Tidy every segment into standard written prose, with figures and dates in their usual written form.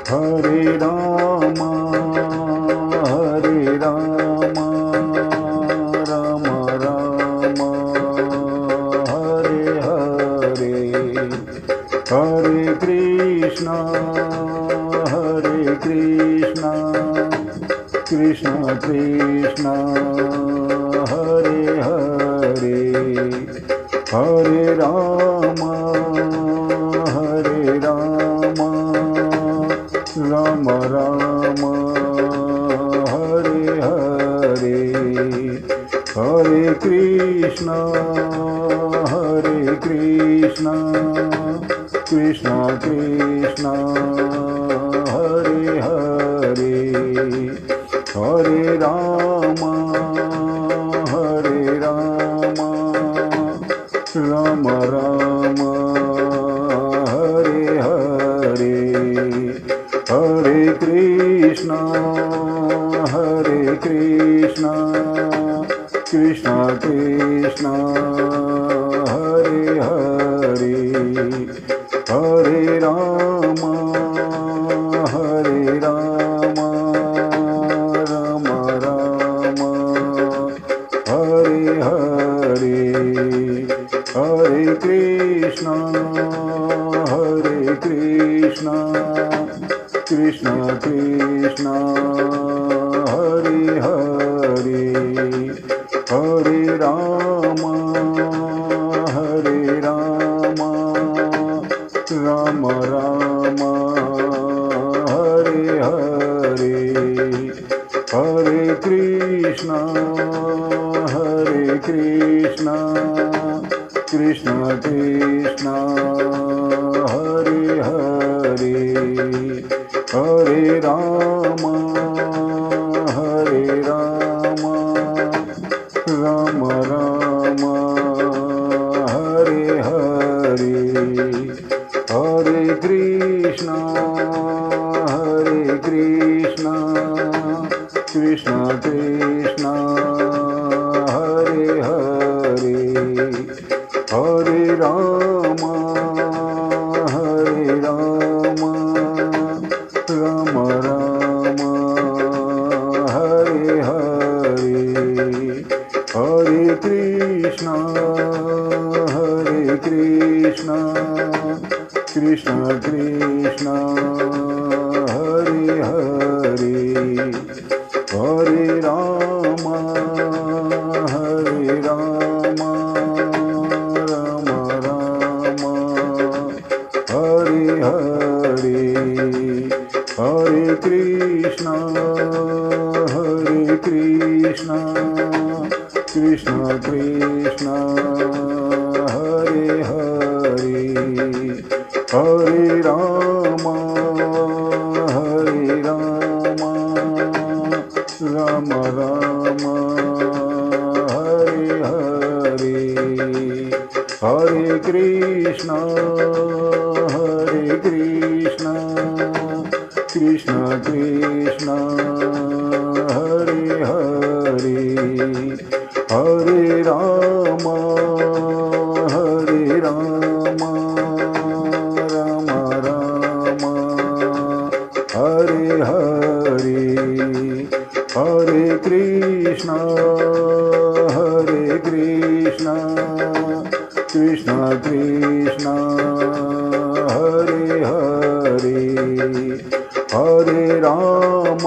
Hare Ram Hare Ram Ram Ram Hare Hare Hare Krishna Krishna Krishna Hare Hare Hare Ram Ram Ram Hare Hare Hare Krishna Krishna Krishna Hare Hare Hare Ram Ram Ram Hare Hare Hare Krishna Krishna Krishna Hare Hare Hare Ram Ram Ram Hare Hare Hare Krishna Krishna Krishna Hare Hare Hare Ram Ram Ram Hare Hare Hare Krishna Krishna Krishna Hare Hare Hare Ram Ram Ram Hare Hare Hare Krishna Krishna Krishna Hare Hare Hare Ram Ram Ram Hare Hare Hare Krishna Krishna Krishna Hare Hare Hare Ram Ram Ram Hare Hare Hare Krishna Krishna Krishna Hare Hare Hare Ram Ram Ram Hare Hare Hare Krishna Krishna Krishna Hare Hare Hare Ram Ram Ram Hare Hare Hare Krishna Krishna Krishna Hare Hare Hare Ram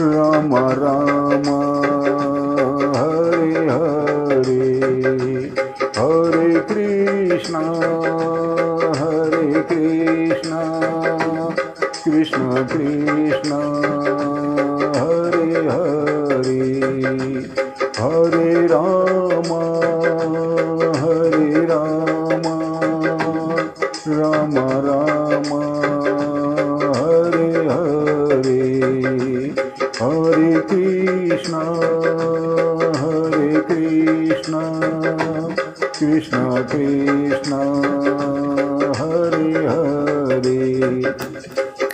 Ram Ram Hare Hare Hare Krishna Krishna Krishna Hare Hare Hare Ram Ram Ram Hare Hare Hare Krishna Krishna Krishna Hare Hare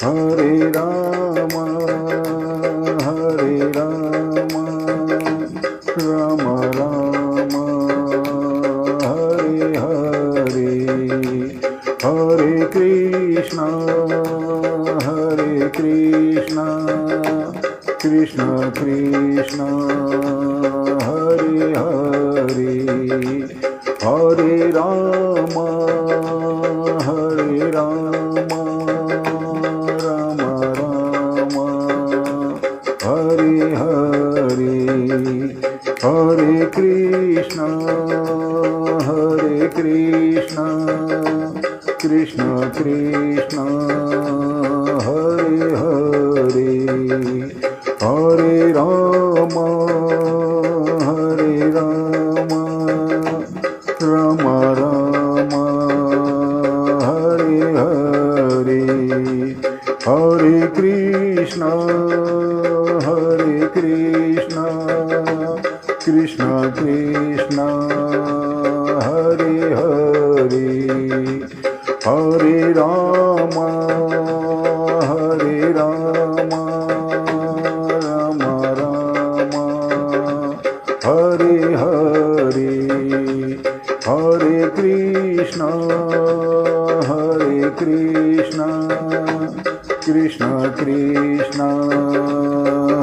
Hare Ram Ram Ram Hare Hare Hare Krishna, Krishna Krishna, Hare Hare, Hare Rama, Rama Rama, Hare Hare, Hare Krishna, Krishna Krishna, Hare Hare, Hare Rama, Rama Rama, Hare Hare, Hare Krishna, Krishna Krishna, Hare Hare, Hare Rama, Rama Rama, Hare Hare, Hare Krishna, Krishna Krishna,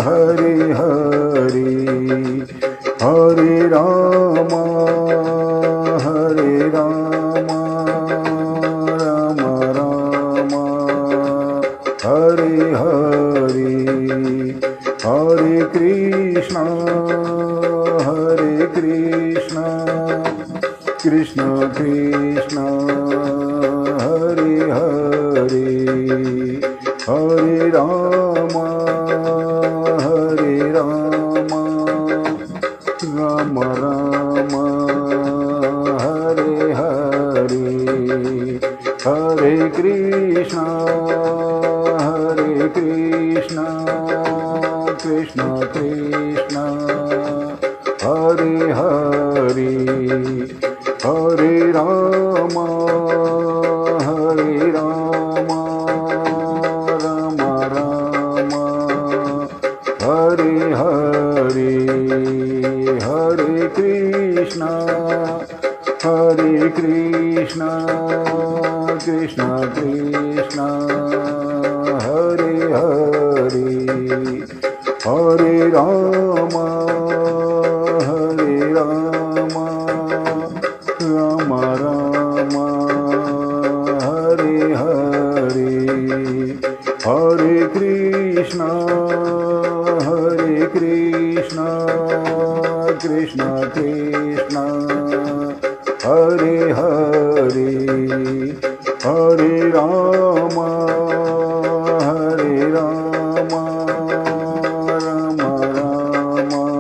Hare Hare, Hare Rama, Rama Rama, Hare Hare, Hare Krishna, Krishna Krishna, Hare Hare, Hare Rama, Rama Rama, Hare Hare, Hare Krishna, Krishna Krishna, Hare Hare, Hare Rama, Rama Rama, Hare Hare, Hare Krishna, Krishna Krishna, Hare Hare, Hare Rama, Rama Rama, Hare Hare, Hare Krishna, Krishna Krishna, Hare Hare, Hare Rama, Rama Rama,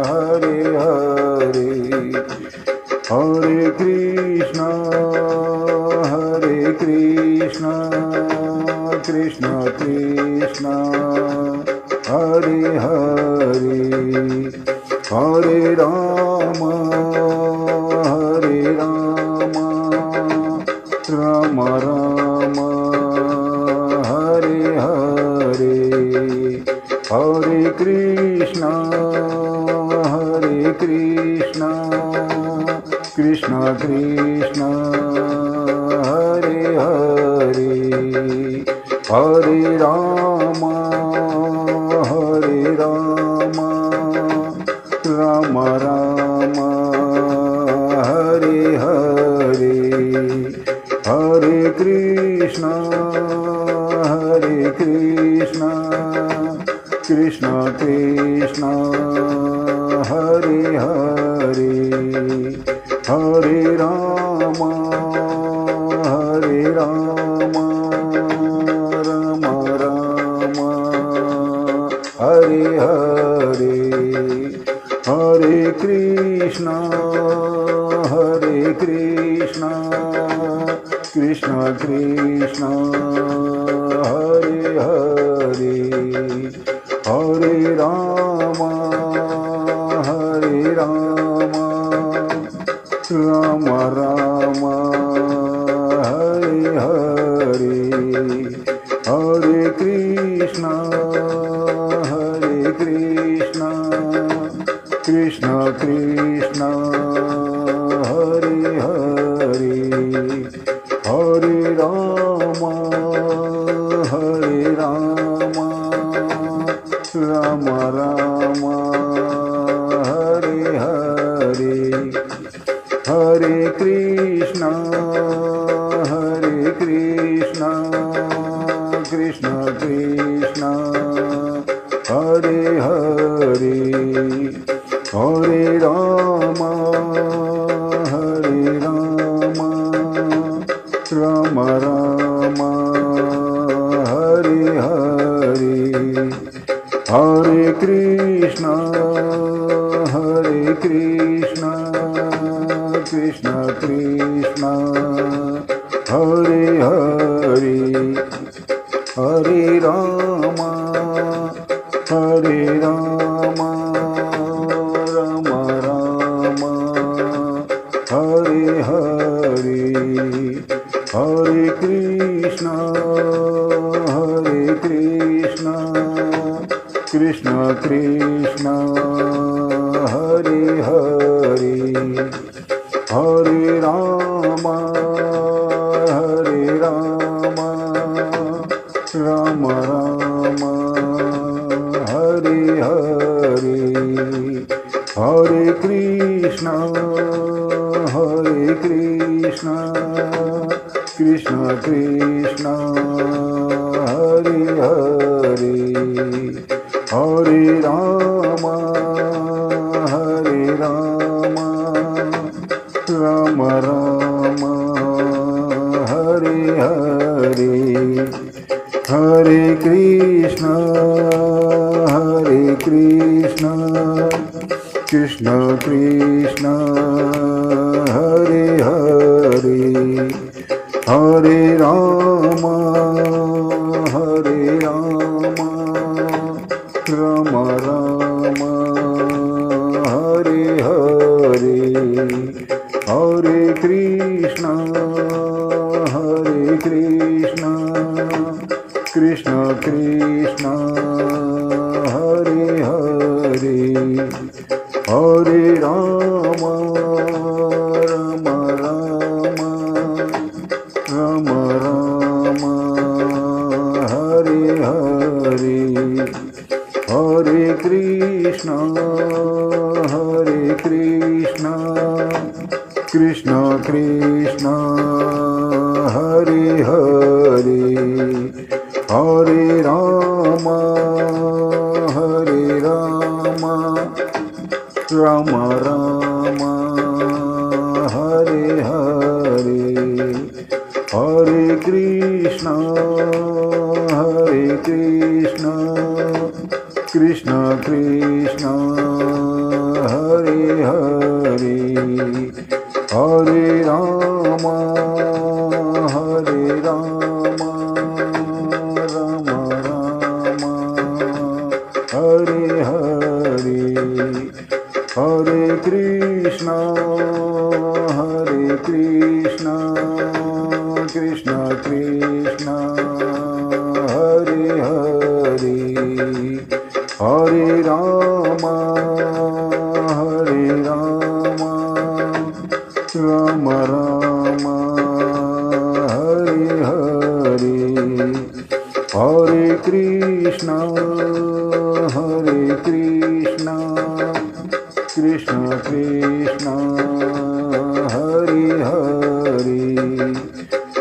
Hare Hare, Hare Krishna, Krishna Krishna, Hare Hare, Hare Rama, Rama Rama, Hare Hare, Hare Krishna, Krishna Krishna, Hare Hare, Hare Rama, Rama Rama, Hare Hare, Hare Krishna, Krishna Krishna, Hare Hare, Hare Rama, Rama Rama, Hare Hare, Hare Krishna, Krishna Krishna, Hare Hare, Hare Rama, Rama Rama, Hare Hare, Hare Krishna, Krishna Krishna, Hare Hare, Krishna Krishna Krishna Hare Hare Hare Rama Rama Rama Hare Hare Hare Krishna Krishna Krishna Hare Hare Hare Rama Rama Rama Hare Hare Hare Krishna Krishna Krishna Hare Hare Hare Rama Rama Rama Hare Hare Hare Krishna Krishna Krishna Hare Hare Hare Rama Rama Rama Hare Hare Hare Krishna Krishna Krishna Hare Hare Hare Rama Rama Rama Hare Hare Hare Krishna Krishna Krishna Hare Hare Hare Rama Rama Rama Hare Hare Hare Krishna Krishna Krishna Hare Hare Hare Rama Rama Rama Hare Hare Hare Krishna Krishna Krishna Hare Hare Hare Rama Rama Rama Hare Hare Hare Krishna Krishna Krishna Hare Hare Hare Rama Rama Rama Hare Hare Hare Krishna Krishna Krishna Hare Hare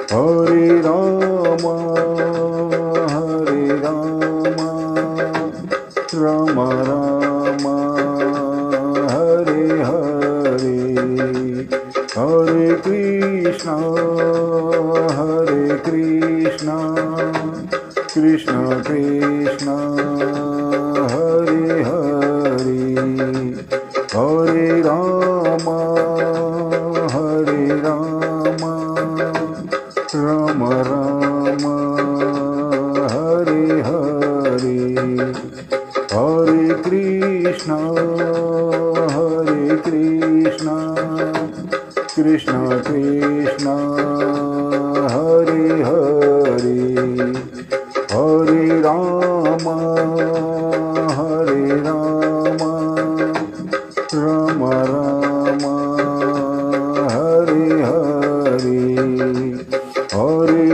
Hare Rama Rama Rama Hare Hare Hare Krishna Krishna Krishna Hare Hare Hare Rama Rama Rama Hare Hare Hare Krishna Krishna Krishna Hare Hare Hare Rama Rama Rama Hare Hare Hare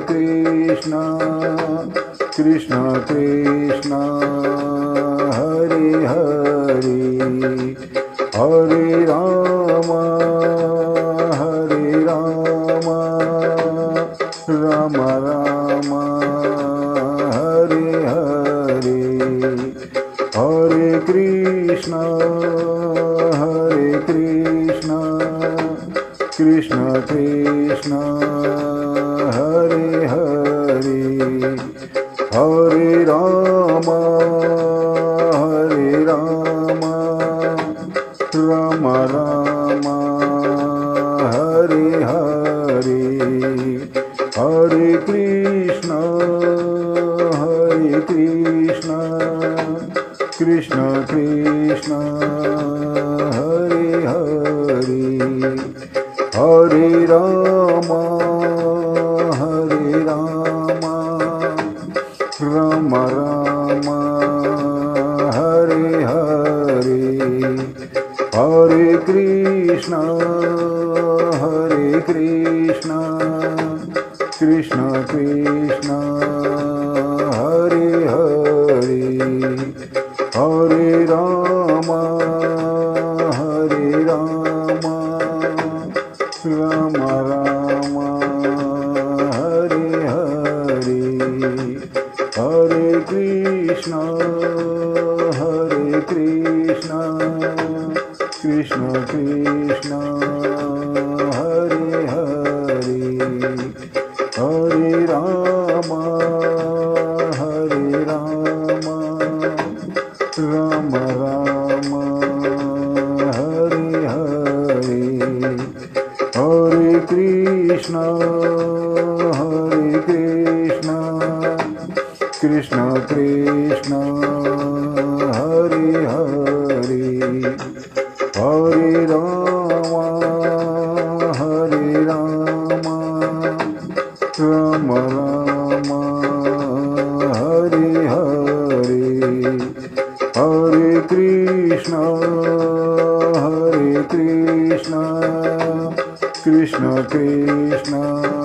Krishna Krishna Krishna Hare Hare Hare Ram Hare Ram Ram Ram Hare Hare Hare Krishna Krishna Krishna Hare Hare Hare Ram Ram Ram Hare Hare Hare Krishna Krishna Krishna Hare Hare Hare Ram Ram Ram Hare Hare Hare Krishna Krishna Krishna Hare Hare Hare Ram Ram Ram Hare Hare Hare Krishna Krishna Krishna Hare Hare Hare Ram Ram Ram Hare Hare Hare Krishna Krishna Krishna Hare Hare Hare Ram Ram Ram Hare Hare Hare Krishna Krishna Krishna